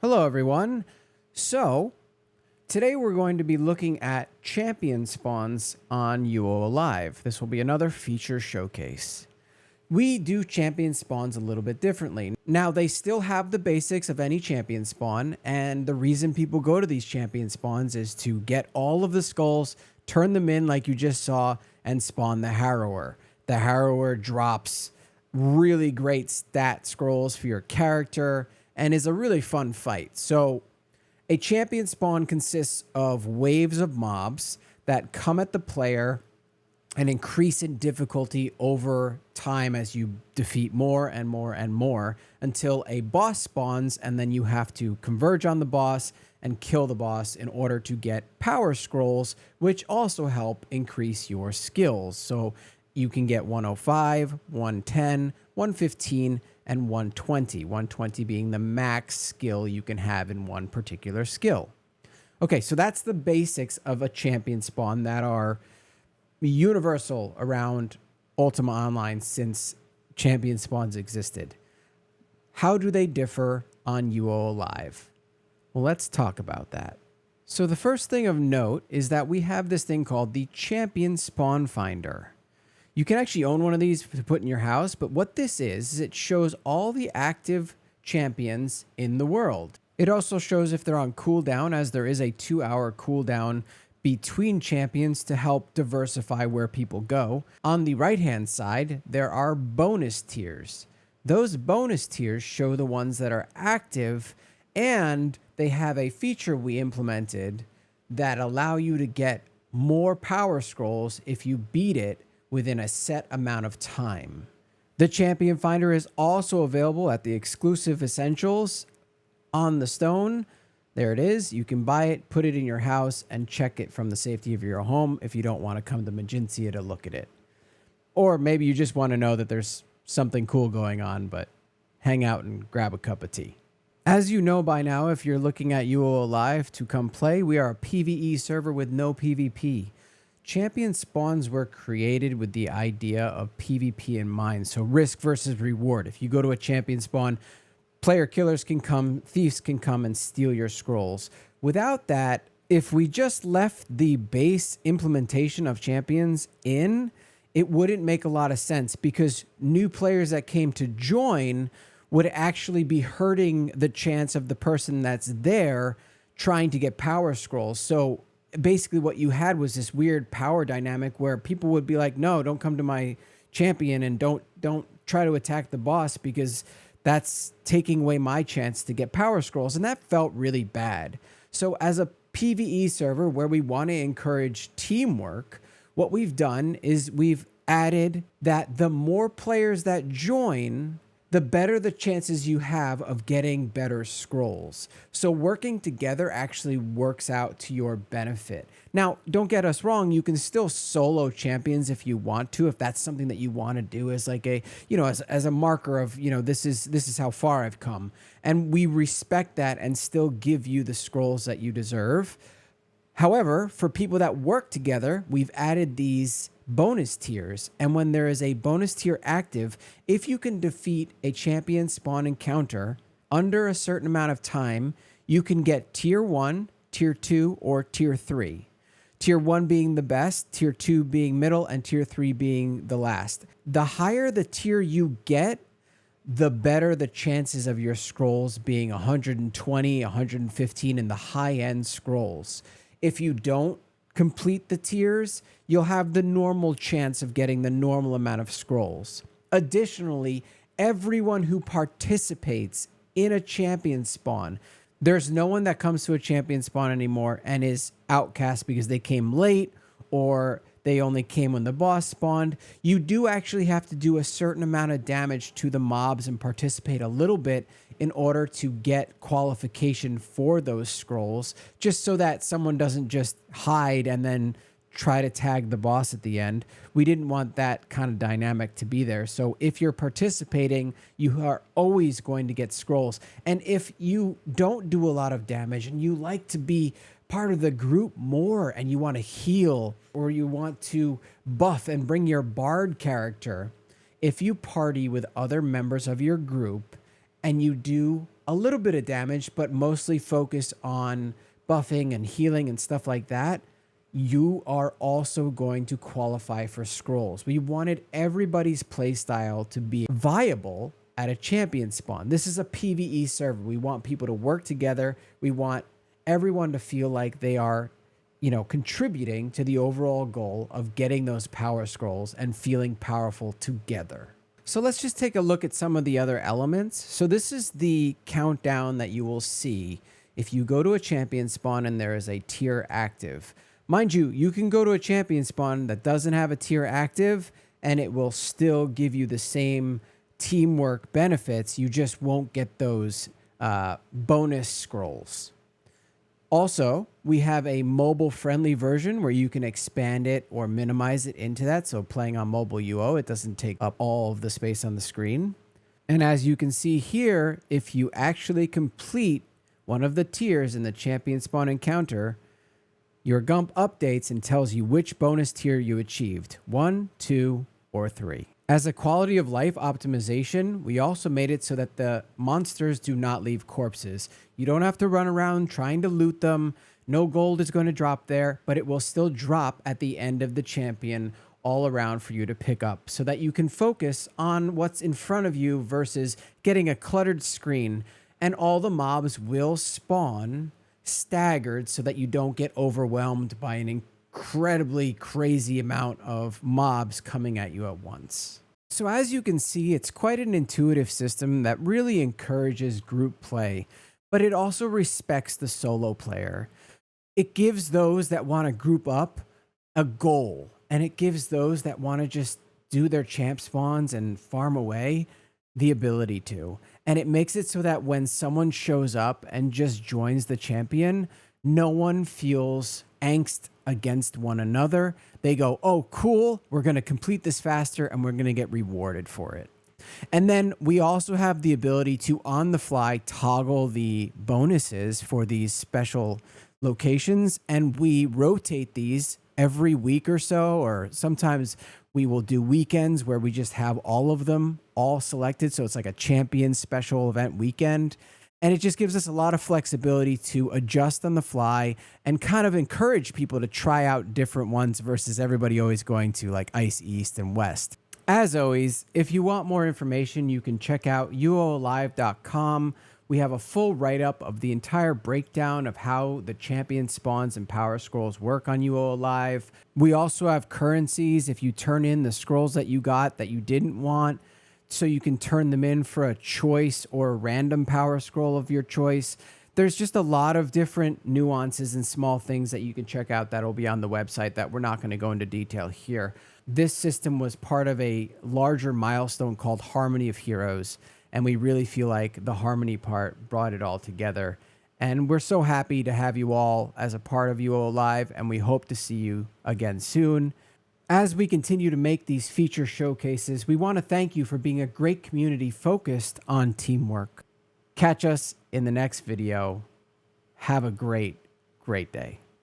Hello everyone. So today we're going to be looking at champion spawns on UOAlive. This will be another feature showcase. We do champion spawns a little bit differently. Now they still have the basics of any champion spawn, and the reason people go to these champion spawns is to get all of the skulls, turn them in like you just saw, and spawn the Harrower. The Harrower drops really great stat scrolls for your character and is a really fun fight. So a champion spawn consists of waves of mobs that come at the player and increase in difficulty over time as you defeat more and more and more until a boss spawns, and then you have to converge on the boss and kill the boss in order to get power scrolls, which also help increase your skills. So you can get 105, 110, 115, and 120. 120 being the max skill you can have in one particular skill. Okay, so that's the basics of a champion spawn that are universal around Ultima Online since champion spawns existed. How do they differ on UOAlive? Well, let's talk about that. So the first thing of note is that we have this thing called the Champion Spawn Finder. You can actually own one of these to put in your house, but what this is it shows all the active champions in the world. It also shows if they're on cooldown, as there is a 2-hour cooldown between champions to help diversify where people go. On the right-hand side, there are bonus tiers. Those bonus tiers show the ones that are active, and they have a feature we implemented that allow you to get more power scrolls if you beat it within a set amount of time. The Champion Finder is also available at the exclusive Essentials on the stone. There it is. You can buy it, put it in your house, and check it from the safety of your home if you don't want to come to Magencia to look at it. Or maybe you just want to know that there's something cool going on, but hang out and grab a cup of tea. As you know by now, if you're looking at UOAlive to come play, we are a PvE server with no PvP. Champion spawns were created with the idea of PvP in mind, so risk versus reward. If you go to a champion spawn, player killers can come, thieves can come and steal your scrolls. Without that, if we just left the base implementation of champions in, it wouldn't make a lot of sense because new players that came to join would actually be hurting the chance of the person that's there trying to get power scrolls. So basically what you had was this weird power dynamic where people would be like, no, don't come to my champion and don't try to attack the boss because that's taking away my chance to get power scrolls. And that felt really bad. So as a PvE server where we want to encourage teamwork, what we've done is we've added that the more players that join, the better the chances you have of getting better scrolls. So working together actually works out to your benefit. Now, don't get us wrong, you can still solo champions if you want to, if that's something that you want to do as like a, as a marker of, this is how far I've come. And we respect that and still give you the scrolls that you deserve. However, for people that work together, we've added these bonus tiers, and when there is a bonus tier active, if you can defeat a champion spawn encounter under a certain amount of time, you can get tier 1, tier 2, or tier 3. Tier 1 being the best, tier 2 being middle, and tier 3 being the last. The higher the tier you get, the better the chances of your scrolls being 120, 115 in the high-end scrolls. If you don't complete the tiers, you'll have the normal chance of getting the normal amount of scrolls. Additionally, everyone who participates in a champion spawn, there's no one that comes to a champion spawn anymore and is outcast because they came late or they only came when the boss spawned. You do actually have to do a certain amount of damage to the mobs and participate a little bit in order to get qualification for those scrolls, just so that someone doesn't just hide and then try to tag the boss at the end. We didn't want that kind of dynamic to be there. So if you're participating, you are always going to get scrolls. And if you don't do a lot of damage and you like to be part of the group more and you want to heal or you want to buff and bring your bard character, if you party with other members of your group and you do a a little bit of damage, but mostly focus on buffing and healing and stuff like that, you are also going to qualify for scrolls. We wanted everybody's playstyle to be viable at a champion spawn. This is a PvE server. We want people to work together. We want everyone to feel like they are, contributing to the overall goal of getting those power scrolls and feeling powerful together. So let's just take a look at some of the other elements. So this is the countdown that you will see if you go to a champion spawn and there is a tier active. Mind you, you can go to a champion spawn that doesn't have a tier active and it will still give you the same teamwork benefits. You just won't get those bonus scrolls. Also, we have a mobile-friendly version where you can expand it or minimize it into that. So playing on mobile UO, it doesn't take up all of the space on the screen. And as you can see here, if you actually complete one of the tiers in the champion spawn encounter, your GUMP updates and tells you which bonus tier you achieved, 1, 2, or 3. As a quality of life optimization, we also made it so that the monsters do not leave corpses. You don't have to run around trying to loot them. No gold is going to drop there, but it will still drop at the end of the champion all around for you to pick up so that you can focus on what's in front of you versus getting a cluttered screen. And all the mobs will spawn staggered so that you don't get overwhelmed by an incredibly crazy amount of mobs coming at you at once. So as you can see, it's quite an intuitive system that really encourages group play, but it also respects the solo player. It gives those that want to group up a goal, and it gives those that want to just do their champ spawns and farm away the ability to. And it makes it so that when someone shows up and just joins the champion, no one feels angst against one another. They go, oh, cool, we're going to complete this faster and we're going to get rewarded for it. And then we also have the ability to, on the fly, toggle the bonuses for these special locations. And we rotate these every week or so, or sometimes we will do weekends where we just have all of them all selected. So it's like a champion special event weekend. And it just gives us a lot of flexibility to adjust on the fly and kind of encourage people to try out different ones versus everybody always going to like Ice East and West. As always, if you want more information, you can check out UOAlive.com. We have a full write-up of the entire breakdown of how the champion spawns and power scrolls work on UOAlive. We also have currencies if you turn in the scrolls that you got that you didn't want, so you can turn them in for a choice or a random power scroll of your choice. There's just a lot of different nuances and small things that you can check out that will be on the website that we're not going to go into detail here. This system was part of a larger milestone called Harmony of Heroes, and we really feel like the Harmony part brought it all together. And we're so happy to have you all as a part of UOAlive, and we hope to see you again soon. As we continue to make these feature showcases, we want to thank you for being a great community focused on teamwork. Catch us in the next video. Have a great, great day.